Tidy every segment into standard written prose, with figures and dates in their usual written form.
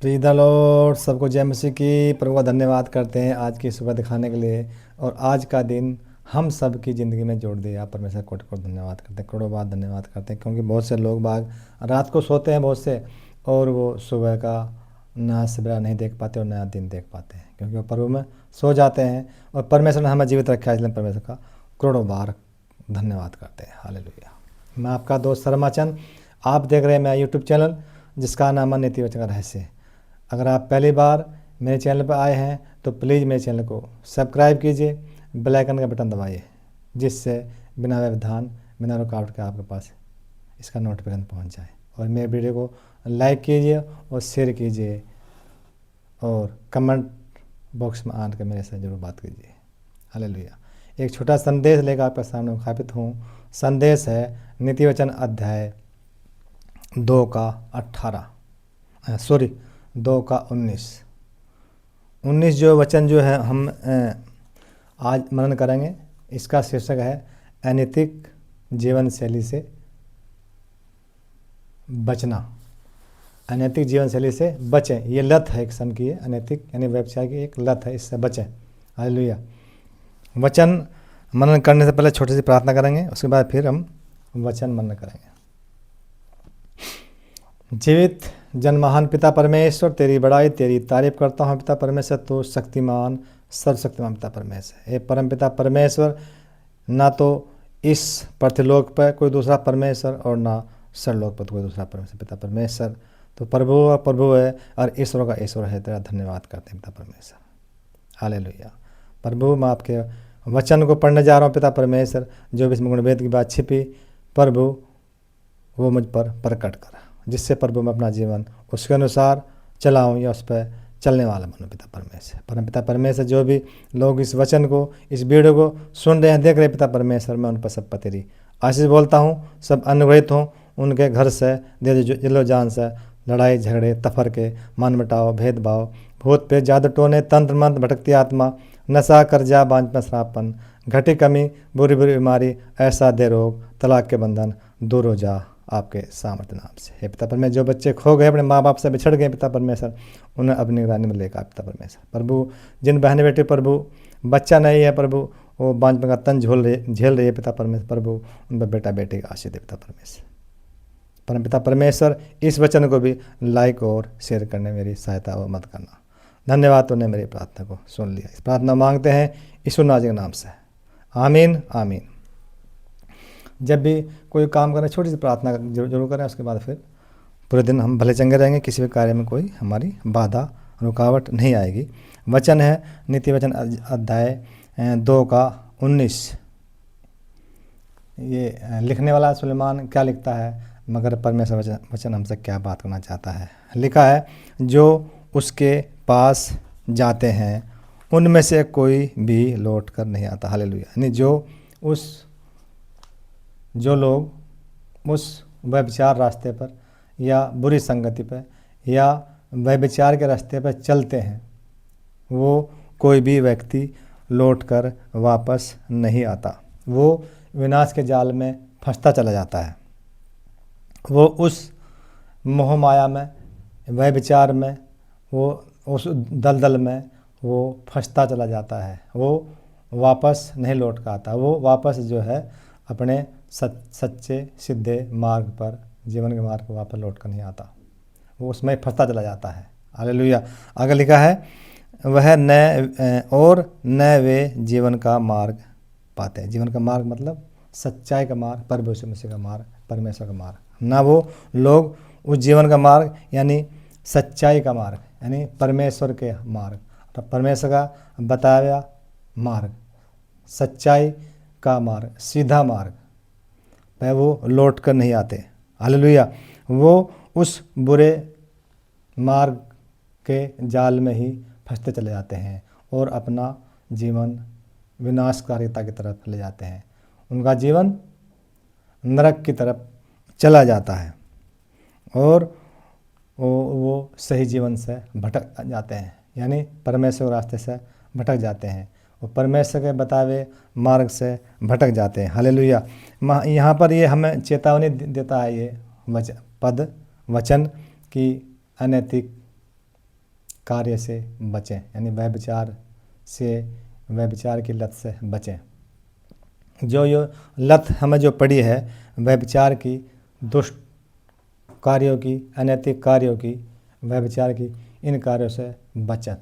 Preet the Lord, सबको जय मसीह की। प्रभु का धन्यवाद करते हैं आज की सुबह दिखाने के लिए और आज का दिन हम सब की ज़िंदगी में जोड़ दिया। परमेश्वर कोटि कोटि धन्यवाद करते हैं, करोड़ों बार धन्यवाद करते हैं, क्योंकि बहुत से लोग बाग रात को सोते हैं बहुत से, और वो सुबह का नया सवेरा नहीं देख पाते और नया दिन देख पाते हैं, क्योंकि वो प्रभु में सो जाते हैं। और परमेश्वर ने हमें जीवित रखा है, इसलिए परमेश्वर का करोड़ों बार धन्यवाद करते हैं। हालेलुया। मैं आपका दोस्त शर्माचंद, आप देख रहे हैं मेरा यूट्यूब चैनल जिसका नाम है नीति वचन का रहस्य। अगर आप पहली बार मेरे चैनल पर आए हैं तो प्लीज़ मेरे चैनल को सब्सक्राइब कीजिए, बेल आइकन का बटन दबाइए, जिससे बिना व्यवधान बिना रुकावट के आपके पास इसका नोटिफिकेशन पहुंच जाए। और मेरे वीडियो को लाइक कीजिए और शेयर कीजिए और कमेंट बॉक्स में आकर मेरे से जरूर बात कीजिए। हालेलुया। एक छोटा संदेश लेकर आपके सामने मुखातिब हूँ। संदेश है नीति वचन अध्याय 2 का 19 जो वचन जो है हम आज मनन करेंगे। इसका शीर्षक है अनैतिक जीवन शैली से बचना। अनैतिक जीवन शैली से बचें। ये लत है एक किस्म की, अनैतिक यानी व्यवसाय की एक लत है, इससे बचें। हालेलुया। वचन मनन करने से पहले छोटी सी प्रार्थना करेंगे, उसके बाद फिर हम वचन मनन करेंगे। जीवित जनमहान पिता परमेश्वर, तेरी बड़ाई तेरी तारीफ करता हूँ पिता परमेश्वर। तो शक्तिमान सर्वशक्तिमान पिता परमेश्वर, हे परम पिता परमेश्वर, ना तो इस पृथ्वीलोक पर कोई दूसरा परमेश्वर और ना सरलोक पर कोई दूसरा परमेश्वर पिता परमेश्वर। तो प्रभु का प्रभु है और ईश्वर का ईश्वर है। तेरा धन्यवाद करते हैं पिता परमेश्वर। हालेलुया। प्रभु, मैं आपके वचन को पढ़ने जा रहा हूँ पिता परमेश्वर। जो भी इसमें गुणवेद की बात छिपी प्रभु वो मुझ पर प्रकट करा, जिससे प्रभु मैं अपना जीवन उसके अनुसार चलाऊँ या उस पर चलने वाला बनूँ पिता परमेश्वर। परम पिता परमेश्वर, जो भी लोग इस वचन को इस वीडियो को सुन रहे हैं देख रहे हैं पिता परमेश्वर, मैं उन पर सब पर तेरी आशीष बोलता हूँ। सब अनुग्रहित हों, उनके घर से दे दिलो जान से लड़ाई झगड़े तफर के मन मिटाओ भेदभाव भूत पे जादू टोने तंत्र मंत्र भटकती आत्मा नशा कर्जा बांझपन श्रापन घटी कमी बुरी बुरी बीमारी ऐसा दे रोग तलाक के बंधन दूर हो जा आपके सामर्थ्य नाम से। हे पिता परमेश्वर, जो बच्चे खो गए अपने माँ बाप से बिछड़ गए पिता परमेश्वर, उन्हें अपनी निगरानी में लेकर पिता परमेश्वर। प्रभु, जिन बहन बेटे प्रभु बच्चा नहीं है प्रभु, वो बांझपन का तन झेल रही है पिता परमेश्वर, प्रभु उन पर बेटा बेटी का आशीष दे पिता परमेश्वर। परम पिता परमेश्वर, इस वचन को भी लाइक और शेयर करने में मेरी सहायता और मत करना। धन्यवाद, तूने मेरी प्रार्थना को सुन लिया। इस प्रार्थना मांगते हैं यीशु नाज़ी के नाम से, आमीन आमीन। जब भी कोई काम करें छोटी सी प्रार्थना जरूर करें, उसके बाद फिर पूरे दिन हम भले चंगे रहेंगे, किसी भी कार्य में कोई हमारी बाधा रुकावट नहीं आएगी। वचन है नीति वचन अध्याय 2 का 19। ये लिखने वाला सुलेमान क्या लिखता है, मगर परमेश्वर वचन हमसे क्या बात करना चाहता है। लिखा है, जो उसके पास जाते हैं उनमें से कोई भी लौट कर नहीं आता। हालेलुया। यानी जो लोग उस व्यभिचार रास्ते पर या बुरी संगति पर या व्यभिचार के रास्ते पर चलते हैं, वो कोई भी व्यक्ति लौट कर वापस नहीं आता। वो विनाश के जाल में फंसता चला जाता है। वो उस मोह माया में व्यभिचार में वो उस दलदल में वो फंसता चला जाता है। वो वापस नहीं लौट कर आता। वो वापस जो है अपने सच्चे सीधे मार्ग पर जीवन के मार्ग पर वापस लौट कर नहीं आता। वो उसमें फंसता चला जाता है। हालेलुया। आगे लिखा है, वह नए वे जीवन का मार्ग पाते हैं। जीवन का मार्ग मतलब सच्चाई का मार्ग, प्रभु यीशु मसीह का मार्ग, परमेश्वर का मार्ग। ना वो लोग उस जीवन का मार्ग यानी सच्चाई का मार्ग यानी परमेश्वर के मार्ग, परमेश्वर का बताया मार्ग, सच्चाई का मार्ग, सीधा मार्ग पे वो लौट कर नहीं आते। हालेलुया। वो उस बुरे मार्ग के जाल में ही फंसते चले जाते हैं और अपना जीवन विनाशकारिता की तरफ ले जाते हैं। उनका जीवन नरक की तरफ चला जाता है और वो सही जीवन से भटक जाते हैं, यानी परमेश्वर के रास्ते से भटक जाते हैं। वो परमेश्वर के बताए मार्ग से भटक जाते हैं। हालेलुया। यहाँ पर ये हमें चेतावनी देता है ये वचन की अनैतिक कार्य से बचें, यानी व्यभिचार से, व्यभिचार की लत से बचें। जो लत हमें जो पड़ी है व्यभिचार की, दुष्ट कार्यों की, अनैतिक कार्यों की, व्यभिचार की, इन कार्यों से बचें।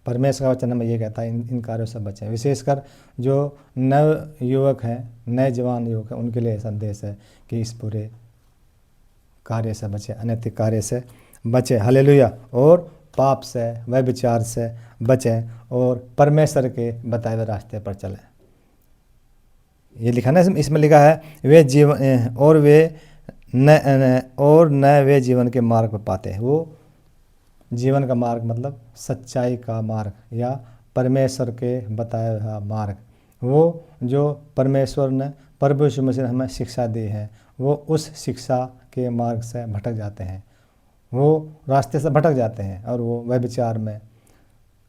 परमेश्वर का वचन हमें ये कहता है इन कार्यों से बचें। विशेषकर जो नव युवक हैं, नए जवान युवक हैं, उनके लिए संदेश है कि इस पूरे कार्य से बचें, अनैतिक कार्य से बचें। हालेलुया। और पाप से, व्यभिचार से बचें और परमेश्वर के बताए हुए रास्ते पर चलें। ये लिखा ना, इसमें लिखा है वे जीवन और नए वे जीवन के मार्ग पर पाते हैं। वो जीवन का मार्ग मतलब सच्चाई का मार्ग या परमेश्वर के बताया हुआ मार्ग, वो जो परमेश्वर ने, प्रभु यीशु मसीह ने हमें शिक्षा दी है, वो उस शिक्षा के मार्ग से भटक जाते हैं, वो रास्ते से भटक जाते हैं और वो व्यभिचार में,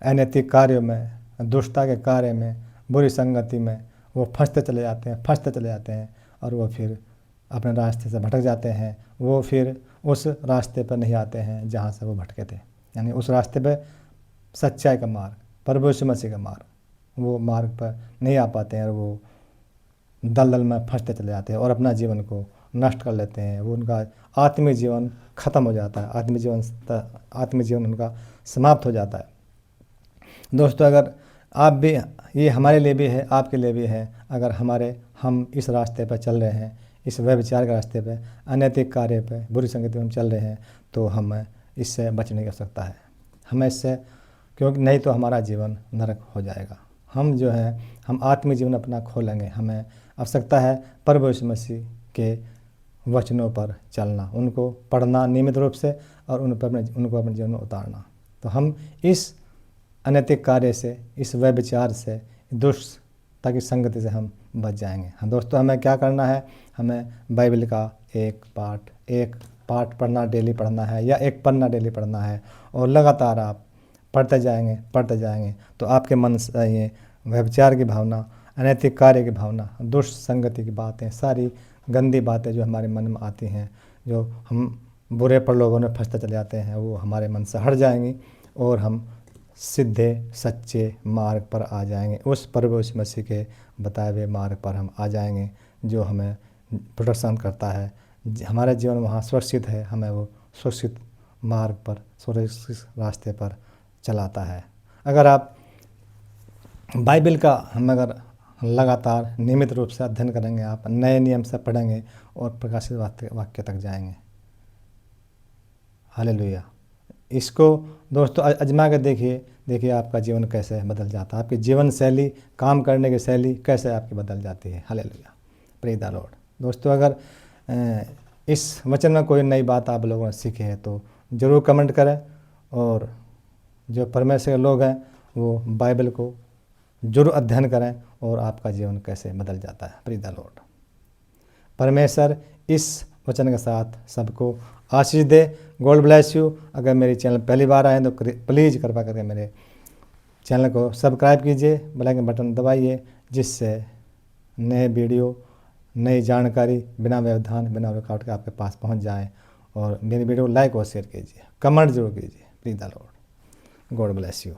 अनैतिक कार्यों में, दुष्टता के कार्य में, बुरी संगति में वो फंसते चले जाते हैं और वो फिर अपने रास्ते से भटक जाते हैं। वो फिर उस रास्ते पर नहीं आते हैं जहाँ से वो भटके थे, यानी उस रास्ते पे, सच्चाई का मार्ग, प्रभु यीशु मसीह का मार्ग, वो मार्ग पर नहीं आ पाते हैं और वो दलदल में फंसते चले जाते हैं और अपना जीवन को नष्ट कर लेते हैं। वो उनका आत्मिक जीवन खत्म हो जाता है, आत्मिक जीवन उनका समाप्त हो जाता है। दोस्तों, अगर आप भी, ये हमारे लिए भी है, आपके लिए भी है, अगर हम इस रास्ते पर चल रहे हैं, इस व्यभिचार के रास्ते पे, अनैतिक कार्य पे, बुरी संगति में हम चल रहे हैं, तो हमें इससे बचने की आवश्यकता है। हमें इससे, क्योंकि नहीं तो हमारा जीवन नरक हो जाएगा। हम आत्मिक जीवन अपना खो लेंगे। हमें आवश्यकता है प्रभु यीशु मसीह के वचनों पर चलना, उनको पढ़ना नियमित रूप से और उनको अपने जीवन में उतारना। तो हम इस अनैतिक कार्य से, इस व्यभिचार से, दुष्टता की संगति से हम बच जाएंगे। हाँ दोस्तों, हमें क्या करना है? हमें बाइबल का एक पाठ पढ़ना, डेली पढ़ना है, या एक पन्ना डेली पढ़ना है, और लगातार आप पढ़ते जाएंगे तो आपके मन से ये व्यभिचार की भावना, अनैतिक कार्य की भावना, दुष्ट संगति की बातें, सारी गंदी बातें जो हमारे मन में आती हैं, जो हम बुरे प्रलोभों में फंसते चले जाते हैं, वो हमारे मन से हट जाएंगी और हम सीधे सच्चे मार्ग पर आ जाएंगे। उस प्रभु यीशु मसीह के बताए हुए मार्ग पर हम आ जाएंगे, जो हमें प्रोटेक्शन करता है। हमारा जीवन वहाँ सुरक्षित है, हमें वो सुरक्षित मार्ग पर, सुरक्षित रास्ते पर चलाता है। अगर आप बाइबल का अगर लगातार नियमित रूप से अध्ययन करेंगे, आप नए नियम से पढ़ेंगे और प्रकाशित वाक्य तक जाएंगे। हालेलुया। इसको दोस्तों आजमा के देखिए आपका जीवन कैसे बदल जाता है, आपकी जीवन शैली, काम करने की शैली कैसे आपकी बदल जाती है। Hallelujah, praise the Lord. दोस्तों, अगर इस वचन में कोई नई बात आप लोगों ने सीखी है तो ज़रूर कमेंट करें, और जो परमेश्वर के लोग हैं वो बाइबल को जरूर अध्ययन करें और आपका जीवन कैसे बदल जाता है। Praise the Lord. परमेश्वर इस वचन के साथ सबको आशीष दे। God bless you. अगर मेरे चैनल पहली बार आए तो प्लीज़ कृपा करके मेरे चैनल को सब्सक्राइब कीजिए, बेल आइकन बटन दबाइए, जिससे नए वीडियो, नई जानकारी बिना व्यवधान, बिना रुकावट के आपके पास पहुंच जाए। और मेरी वीडियो को लाइक और शेयर कीजिए, कमेंट जरूर कीजिए। Please the Lord. God bless you.